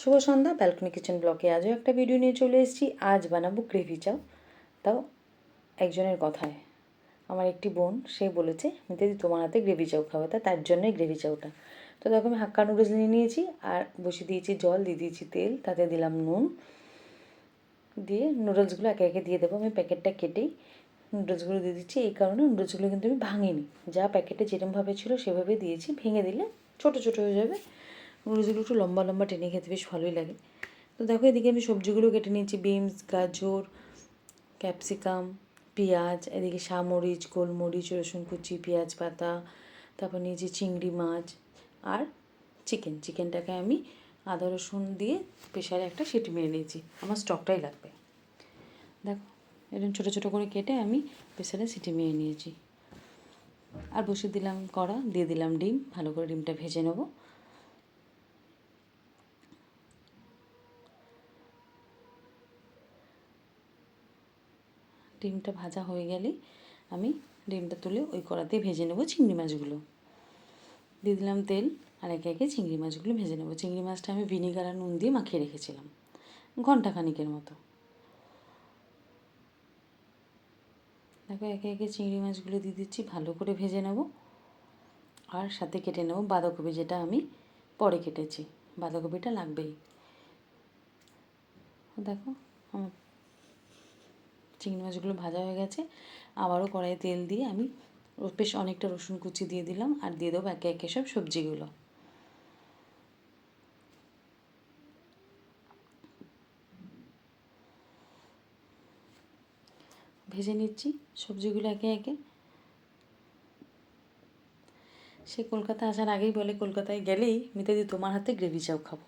শুভ সন্ধ্যা। Balcony kitchen ব্লকে আজও একটা ভিডিও নিয়ে চলে এসেছি। আজ বানাবো গ্রেভি চাউ, তাও একজনের কথায়। আমার একটি বোন, সে বলেছে দিদি তোমার হাতে গ্রেভি চাউ খাবো, তার জন্যই গ্রেভি চাউটা। তো দেখো আমি হাক্কা নুডলস নিয়ে নিয়েছি, আর বসিয়ে দিয়েছি জল, দিয়ে দিয়েছি তেল, তাতে দিলাম নুন, দিয়ে নুডলসগুলো একে একে দিয়ে দেবো। আমি প্যাকেটটা কেটেই নুডলসগুলো দিয়ে দিচ্ছি, এই কারণে নুডলসগুলো কিন্তু আমি ভাঙিনি, যা প্যাকেটে যেরকমভাবে ছিল সেভাবে দিয়েছি। ভেঙে দিলে ছোটো ছোটো হয়ে যাবে। নুডলসগুলো একটু লম্বা লম্বা টেনে খেতে বেশ ভালোই লাগে। তো দেখো এদিকে আমি সবজিগুলো কেটে নিয়েছি, বিনস, গাজর, ক্যাপসিকাম, পেঁয়াজ, এদিকে শামরিচ, গোলমরিচ, রসুন কুচি, পেঁয়াজ পাতা, তারপর নিয়েছি চিংড়ি মাছ আর চিকেনটাকে আমি আদা রসুন দিয়ে প্রেশারে একটা সিটি মেরে নিয়েছি, আমার স্টকটাই লাগবে। দেখো এরকম ছোটো ছোটো করে কেটে আমি প্রেশারে সিটি মেরে নিয়েছি। আর বসিয়ে দিলাম কড়া, দিয়ে দিলাম ডিম, ভালো করে ডিমটা ভেজে নেবো। ডিমটা ভাজা হয়ে গেলেই আমি ডিমটা তুলে ওই কড়াতে ভেজে নেবো চিংড়ি মাছগুলো। দিয়ে দিলাম তেল, আর একে একে চিংড়ি মাছগুলো ভেজে নেবো। চিংড়ি মাছটা আমি ভিনিগার আর নুন দিয়ে মাখিয়ে রেখেছিলাম ঘন্টাখানিকের মতো। দেখো একে একে চিংড়ি মাছগুলো দিয়ে দিচ্ছি, ভালো করে ভেজে নেব। আর সাথে কেটে নেব বাঁধাকপি, যেটা আমি পরে কেটেছি। বাঁধাকপিটা লাগবেই। দেখো আমার চিংড়ি মাছগুলো ভাজা হয়ে গেছে। আবারও কড়াইয়ে তেল দিয়ে আমি বেশ অনেকটা রসুন কুচি দিয়ে দিলাম, আর দিয়ে দেবো একে একে সব সবজিগুলো। ভেজে নিচ্ছি সবজিগুলো একে একে। সে কলকাতা আসার আগেই বলে কলকাতায় গেলেই মিতাদি তোমার হাতে গ্রেভি চাউ খাবো,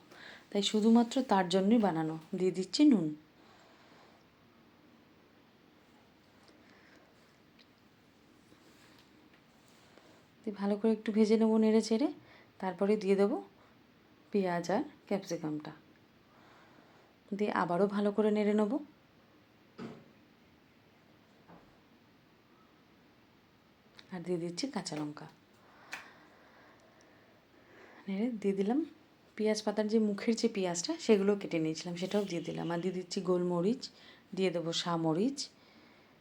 তাই শুধুমাত্র তার জন্যই বানানো। দিয়ে দিচ্ছি নুন। দিয়ে ভালো করে একটু ভেজে নেবো নেড়ে চেড়ে। তারপরে দিয়ে দেবো পেঁয়াজ আর ক্যাপসিকামটা, দিয়ে আবারও ভালো করে নেড়ে নেবো। আর দিয়ে দিচ্ছি কাঁচা লঙ্কা। নেড়ে দিয়ে দিলাম পেঁয়াজ পাতার যে মুখের যে পেঁয়াজটা, সেগুলো কেটে নিয়েছিলাম, সেটাও দিয়ে দিলাম। আর দিয়ে দিচ্ছি গোলমরিচ, দিয়ে দেবো শামরিচ।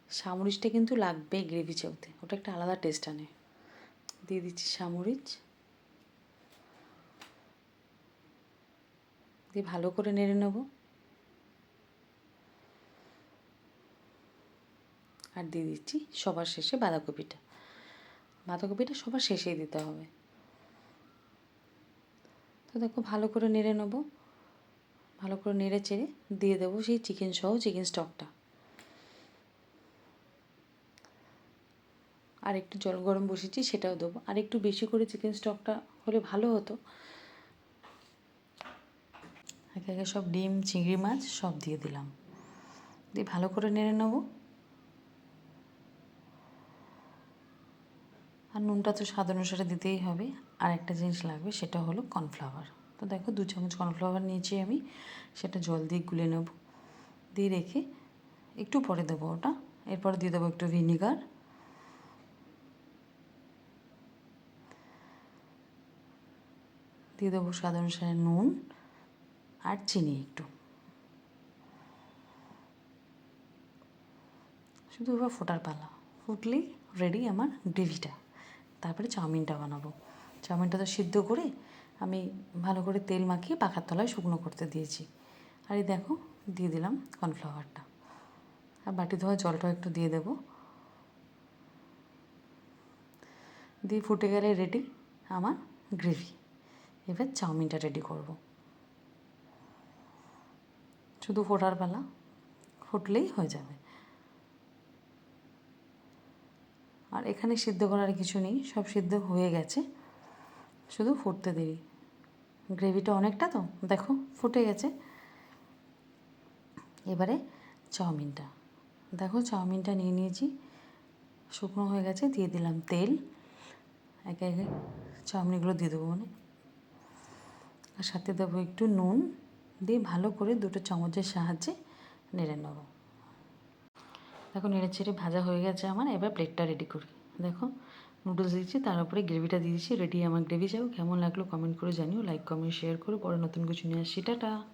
শামরিচটা কিন্তু লাগবেই গ্রেভি চাউতে, ওটা একটা আলাদা টেস্ট আনে। দিয়ে দিচ্ছি শামরিচ, দিয়ে ভালো করে নেড়ে নেবো। আর দিয়ে দিচ্ছি সবার শেষে বাঁধাকপিটা। বাঁধাকপিটা সবার শেষেই দিতে হবে। তো দেখো ভালো করে নেড়ে নেবো। ভালো করে নেড়ে চেড়ে দিয়ে দেবো সেই চিকেন স্টকটা। আর একটু জল গরম বসিয়েছি, সেটাও দেবো। আর একটু বেশি করে চিকেন স্টকটা হলে ভালো হতো। একে একে সব ডিম, চিংড়ি মাছ সব দিয়ে দিলাম, দিয়ে ভালো করে নেড়ে নেবো। আর নুনটা তো স্বাদ অনুসারে দিতেই হবে। আর একটা জিনিস লাগবে, সেটা হলো কর্নফ্লাওয়ার। তো দেখো 2 চামচ কর্নফ্লাওয়ার নিয়েছি আমি, সেটা জল দিয়ে গুলে নেব। দিয়ে রেখে একটু পরে দেবো ওটা। এরপর দিয়ে দেবো একটু ভিনিগার, দিয়ে দেবো স্বাদ অনুসারে নুন আর চিনি একটু। শুধু এবার ফোটার পালা, ফুটলেই রেডি আমার গ্রেভিটা। তারপরে চাউমিনটা বানাবো। চাউমিনটা তো সিদ্ধ করে আমি ভালো করে তেল মাখিয়ে পাখার তলায় শুকনো করতে দিয়েছি। আর এই দেখো দিয়ে দিলাম কর্নফ্লাওয়ারটা, আর বাটি ধোয়া জলটাও একটু দিয়ে দেবো। দিয়ে ফুটে গেলে রেডি আমার গ্রেভি। এবার চাউমিনটা রেডি করব। শুধু ফোটার পালা, ফুটলেই হয়ে যাবে। আর এখানে সিদ্ধ করার কিছু নেই, সব সিদ্ধ হয়ে গেছে, শুধু ফুটতে দেরি। গ্রেভিটা অনেকটা তো দেখো ফুটে গেছে। এবারে চাউমিনটা দেখো, চাউমিনটা নিয়ে নিয়েছি, শুকনো হয়ে গেছে। দিয়ে দিলাম তেল, একে একে চাউমিনগুলো দিয়ে দেবো আর সাথে দেবো একটু নুন, দিয়ে ভালো করে 2 চামচের সাহায্যে নেড়ে নেব। দেখো নেড়ে চেড়ে ভাজা হয়ে গেছে আমার। এবার প্লেটটা রেডি করি। দেখো নুডলস দিয়েছি, তার উপরে গ্রেভিটা দিয়েছি। রেডি আমার গ্রেভি চাউ। কেমন লাগলো কমেন্ট করে জানিও, লাইক কমেন্ট শেয়ার করো। পরে নতুন কিছু নিয়ে আসছি। টাটা।